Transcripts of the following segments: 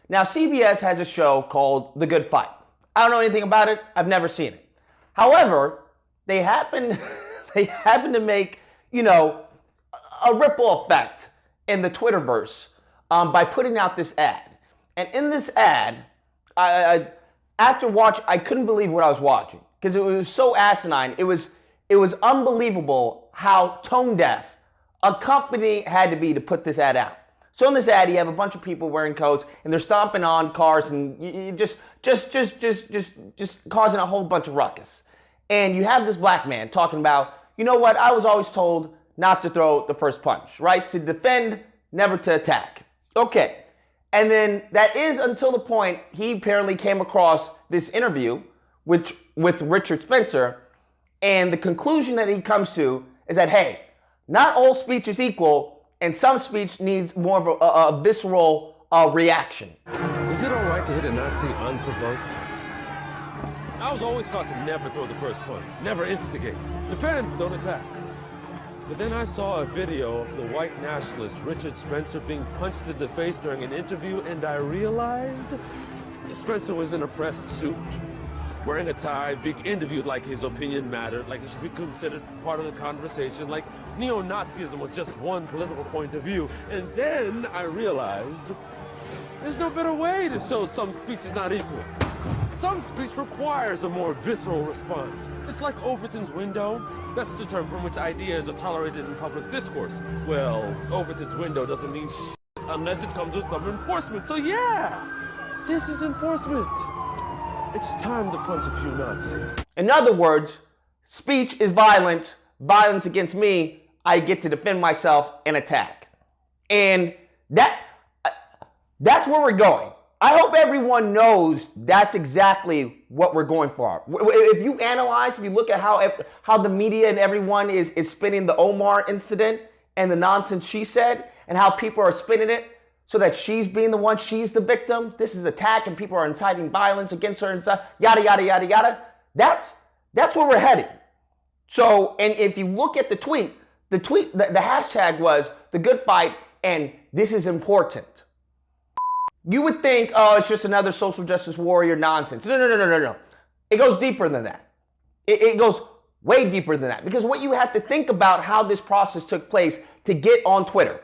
Now, CBS has a show called The Good Fight. I don't know anything about it. I've never seen it. However, they happen to make, a ripple effect in the Twitterverse by putting out this ad. And in this ad, after watch, I couldn't believe what I was watching because it was so asinine. It was unbelievable how tone deaf a company had to be to put this ad out. So in this ad, you have a bunch of people wearing coats and they're stomping on cars and just causing a whole bunch of ruckus. And you have this black man talking about, you know what? I was always told not to throw the first punch, right? To defend, never to attack. Okay. And then that is until the point he apparently came across this interview with Richard Spencer, and the conclusion that he comes to is that, hey, not all speech is equal, and some speech needs more of a visceral reaction. Is it all right to hit a Nazi unprovoked? I was always taught to never throw the first punch, never instigate. Defend, don't attack. But then I saw a video of the white nationalist Richard Spencer being punched in the face during an interview, and I realized Spencer was in a pressed suit, wearing a tie, being interviewed like his opinion mattered, like it should be considered part of the conversation, like neo-Nazism was just one political point of view. And then I realized there's no better way to show some speech is not equal. Some speech requires a more visceral response. It's like Overton's window. That's the term from which ideas are tolerated in public discourse. Well, Overton's window doesn't mean shit unless it comes with some enforcement. So yeah, this is enforcement. It's time to punch a few Nazis. In other words, speech is violence. Violence against me, I get to defend myself and attack. And that's where we're going. I hope everyone knows that's exactly what we're going for. If you analyze, if you look at how the media and everyone is spinning the Omar incident and the nonsense she said, and how people are spinning it so that she's being the one, she's the victim, this is attack and people are inciting violence against her and stuff, yada, yada, yada, yada. That's where we're headed. So, and if you look at the tweet, the hashtag was the good fight and this is important. You would think, oh, it's just another social justice warrior nonsense. No. It goes deeper than that. It goes way deeper than that. Because what you have to think about how this process took place to get on Twitter.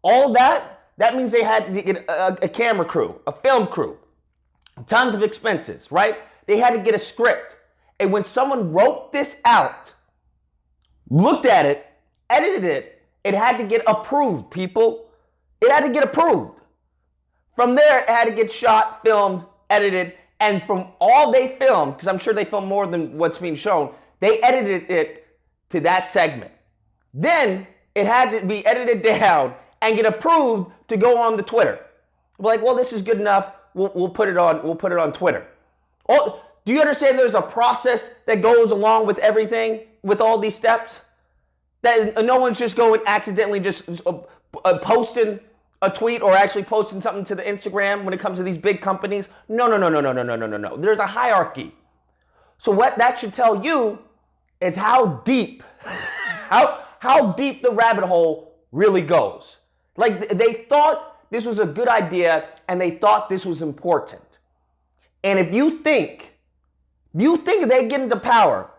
All that means they had to get a camera crew, a film crew, tons of expenses, right? They had to get a script. And when someone wrote this out, looked at it, edited it, it had to get approved, people. It had to get approved. From there, it had to get shot, filmed, edited, and from all they filmed, because I'm sure they filmed more than what's being shown, they edited it to that segment. Then it had to be edited down and get approved to go on the Twitter. We're like, well, this is good enough. We'll put it on. We'll put it on Twitter. Oh, do you understand? There's a process that goes along with everything, with all these steps. That no one's just going accidentally just posting a tweet or actually posting something to the Instagram when it comes to these big companies. No. There's a hierarchy. So what that should tell you is how deep, how deep the rabbit hole really goes. Like they thought this was a good idea and they thought this was important. And if you think they get into power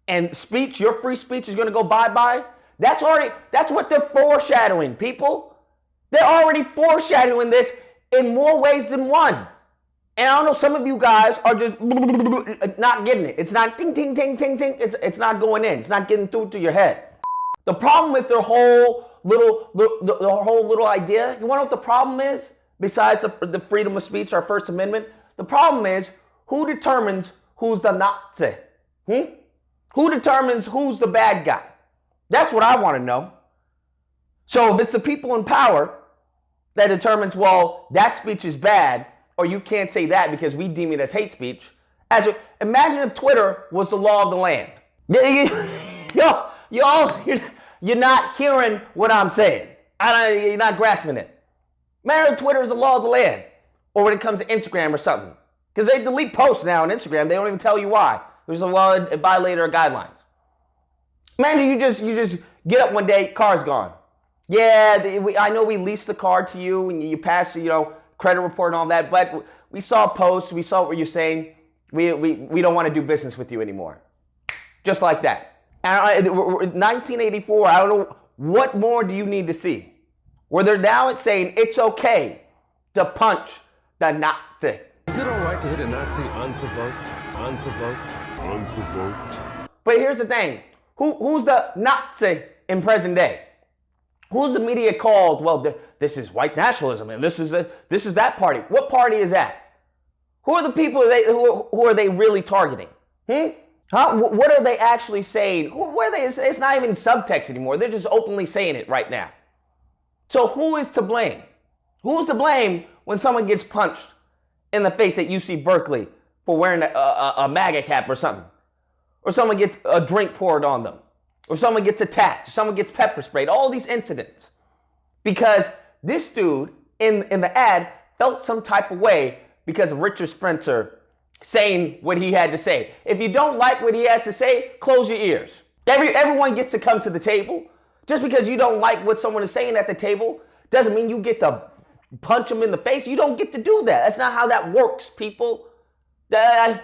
and speech, your free speech is going to go bye-bye, that's what they're foreshadowing, people. They're already foreshadowing this in more ways than one. And I don't know, some of you guys are just not getting it. It's not ting, ting, ting, ting, ting. It's not going in. It's not getting through to your head. The problem with their whole little idea, you want to know what the problem is? Besides the freedom of speech, our First Amendment, the problem is who determines who's the Nazi? Who determines who's the bad guy? That's what I want to know. So if it's the people in power that determines, well, that speech is bad, or you can't say that because we deem it as hate speech. Imagine if Twitter was the law of the land. You're not hearing what I'm saying. You're not grasping it. Imagine if Twitter is the law of the land, or when it comes to Instagram or something. Because they delete posts now on Instagram. They don't even tell you why. There's a law, it violated our guidelines. Imagine you just get up one day, car's gone. Yeah, I know we leased the car to you and you pass, credit report and all that, but we saw posts, we saw what you're saying. We don't want to do business with you anymore. Just like that. And 1984, I don't know, what more do you need to see? Where they're now saying it's okay to punch the Nazi. Is it all right to hit a Nazi unprovoked? But here's the thing. Who's the Nazi in present day? Who's the media called? Well, this is white nationalism, and this is that party. What party is that? Who are the people who are they really targeting? Huh? What are they actually saying? Who are they? It's not even subtext anymore. They're just openly saying it right now. So who is to blame? Who's to blame when someone gets punched in the face at UC Berkeley for wearing a MAGA cap or something? Or someone gets a drink poured on them? Or someone gets attacked? Or someone gets pepper sprayed? All these incidents. Because this dude in the ad felt some type of way because of Richard Spencer saying what he had to say. If you don't like what he has to say, close your ears. Everyone gets to come to the table. Just because you don't like what someone is saying at the table doesn't mean you get to punch them in the face. You don't get to do that. That's not how that works, people. But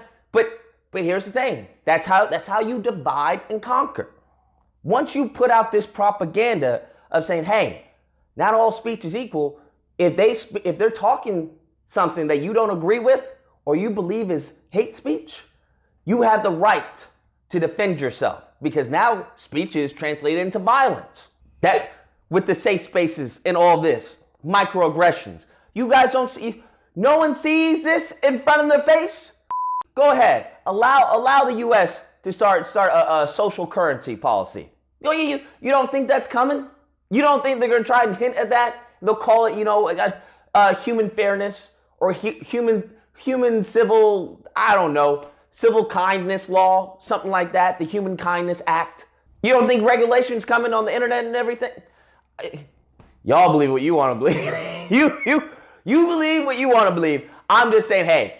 here's the thing. That's how you divide and conquer. Once you put out this propaganda of saying, hey, not all speech is equal, if they're talking something that you don't agree with or you believe is hate speech, you have the right to defend yourself, because now speech is translated into violence. That with the safe spaces and all this, microaggressions. You guys don't see, no one sees this in front of their face? Go ahead, allow the U.S. to start a social currency policy. You don't think that's coming? You don't think they're going to try and hint at that? They'll call it, human fairness or human civil, I don't know, civil kindness law, something like that, the Human Kindness Act. You don't think regulations coming on the internet and everything? Y'all believe what you want to believe. You believe what you want to believe. I'm just saying, hey,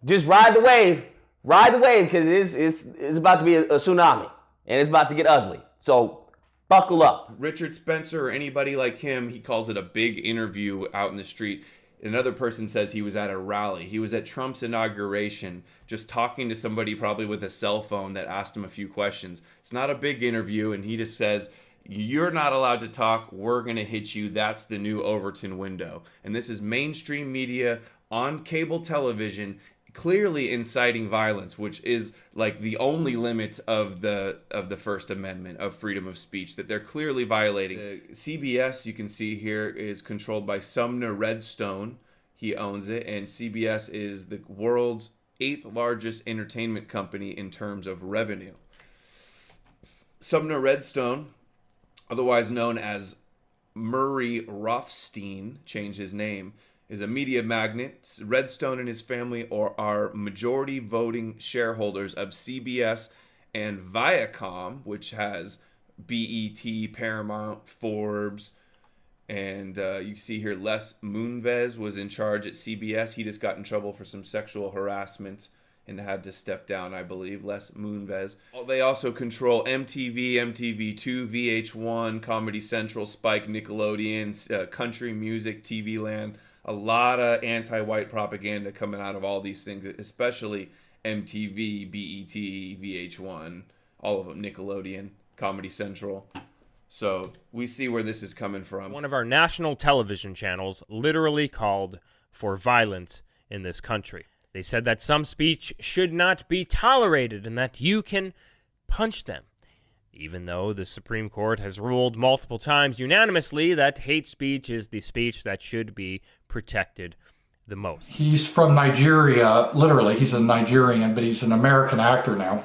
just ride the wave, because it's about to be a tsunami, and it's about to get ugly. So buckle up. Richard Spencer or anybody like him, he calls it a big interview out in the street. Another person says he was at a rally. He was at Trump's inauguration, just talking to somebody probably with a cell phone that asked him a few questions. It's not a big interview, and he just says, you're not allowed to talk. We're going to hit you. That's the new Overton window. And this is mainstream media on cable television, clearly inciting violence, which is like the only limit of the First Amendment of freedom of speech that they're clearly violating. The CBS, you can see here, is controlled by Sumner Redstone. He owns it, and CBS is the world's 8th largest entertainment company in terms of revenue. Sumner Redstone, otherwise known as Murray Rothstein, changed his name, is a media magnate. Redstone and his family are majority voting shareholders of CBS and Viacom, which has BET, Paramount, Forbes, and you see here Les Moonves was in charge at CBS. He just got in trouble for some sexual harassment and had to step down, I believe. Les Moonves. They also control MTV, MTV2, VH1, Comedy Central, Spike, Nickelodeon, Country Music, TV Land. A lot of anti-white propaganda coming out of all these things, especially MTV, BET, VH1, all of them, Nickelodeon, Comedy Central. So we see where this is coming from. One of our national television channels literally called for violence in this country. They said that some speech should not be tolerated and that you can punch them, even though the Supreme Court has ruled multiple times unanimously that hate speech is the speech that should be protected the most. He's from Nigeria, literally. He's a Nigerian, but he's an American actor now.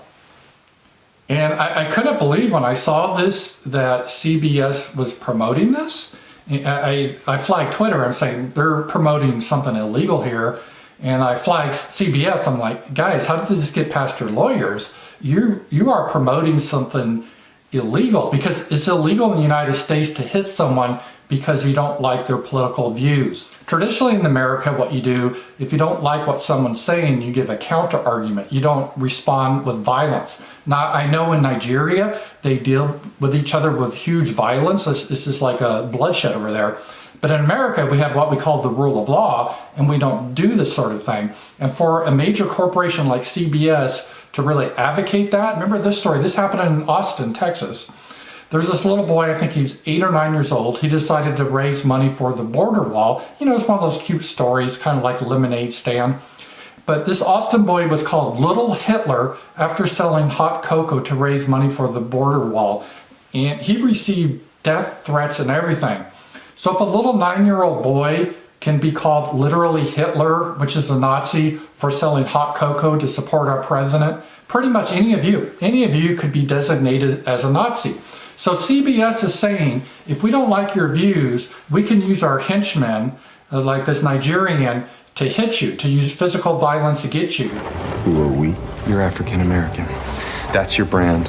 And I couldn't believe when I saw this that CBS was promoting this. I flagged Twitter. I'm saying they're promoting something illegal here. And I flagged CBS. I'm like, guys, how did this get past your lawyers? You are promoting something illegal, because it's illegal in the United States to hit someone because you don't like their political views. Traditionally in America, what you do, if you don't like what someone's saying, you give a counter argument. You don't respond with violence. Now, I know in Nigeria, they deal with each other with huge violence. It's just like a bloodshed over there. But in America, we have what we call the rule of law, and we don't do this sort of thing. And for a major corporation like CBS to really advocate that, remember this story, this happened in Austin, Texas. There's this little boy, I think he's 8 or 9 years old. He decided to raise money for the border wall. You know, it's one of those cute stories, kind of like a lemonade stand. But this Austin boy was called Little Hitler after selling hot cocoa to raise money for the border wall. And he received death threats and everything. So if a little 9-year-old boy can be called literally Hitler, which is a Nazi, for selling hot cocoa to support our president, pretty much any of you could be designated as a Nazi. So CBS is saying, if we don't like your views, we can use our henchmen, like this Nigerian, to hit you, to use physical violence to get you. Who are we? You're African American. That's your brand.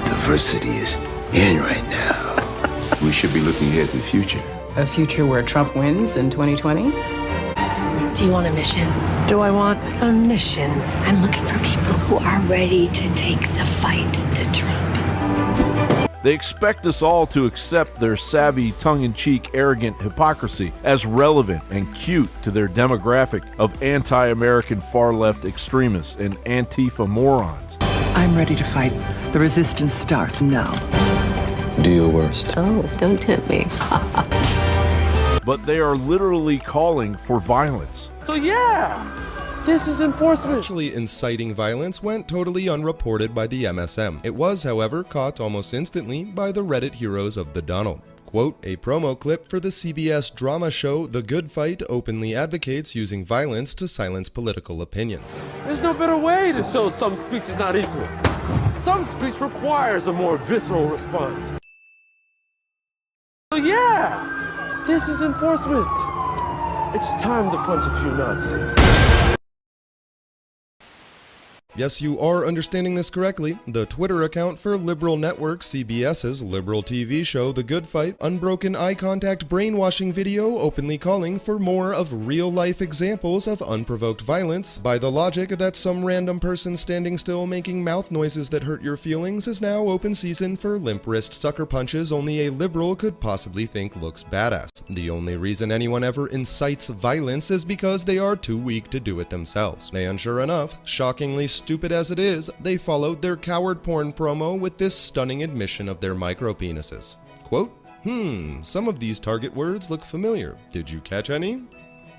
Diversity is in right now. We should be looking ahead to the future. A future where Trump wins in 2020? Do you want a mission? Do I want a mission? I'm looking for people who are ready to take the fight to Trump. They expect us all to accept their savvy, tongue-in-cheek, arrogant hypocrisy as relevant and cute to their demographic of anti-American far-left extremists and Antifa morons. I'm ready to fight. The resistance starts now. Do your worst. Oh, don't tempt me. But they are literally calling for violence. So yeah, this is enforcement. Actually inciting violence went totally unreported by the MSM. It was, however, caught almost instantly by the Reddit heroes of the Donald. Quote, a promo clip for the CBS drama show The Good Fight openly advocates using violence to silence political opinions. There's no better way to show some speech is not equal. Some speech requires a more visceral response. So yeah, this is enforcement. It's time to punch a few Nazis. Yes, you are understanding this correctly. The Twitter account for liberal network CBS's liberal TV show The Good Fight, unbroken eye contact brainwashing video openly calling for more of real-life examples of unprovoked violence, by the logic that some random person standing still making mouth noises that hurt your feelings is now open season for limp wrist sucker punches only a liberal could possibly think looks badass. The only reason anyone ever incites violence is because they are too weak to do it themselves. And sure enough, shockingly stupid as it is, they followed their coward porn promo with this stunning admission of their micropenises. Quote, some of these target words look familiar. Did you catch any?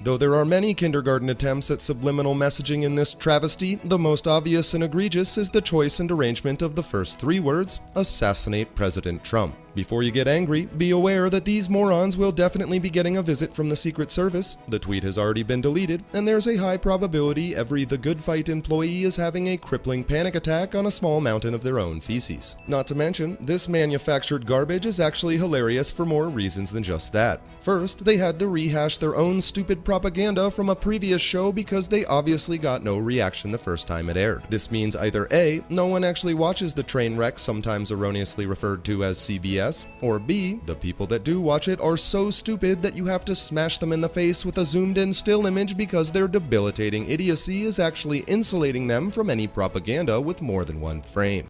Though there are many kindergarten attempts at subliminal messaging in this travesty, the most obvious and egregious is the choice and arrangement of the first 3 words, assassinate President Trump. Before you get angry, be aware that these morons will definitely be getting a visit from the Secret Service. The tweet has already been deleted, and there's a high probability every The Good Fight employee is having a crippling panic attack on a small mountain of their own feces. Not to mention, this manufactured garbage is actually hilarious for more reasons than just that. First, they had to rehash their own stupid propaganda from a previous show because they obviously got no reaction the first time it aired. This means either A, no one actually watches the train wreck sometimes erroneously referred to as CBS, or B, the people that do watch it are so stupid that you have to smash them in the face with a zoomed-in still image because their debilitating idiocy is actually insulating them from any propaganda with more than one frame.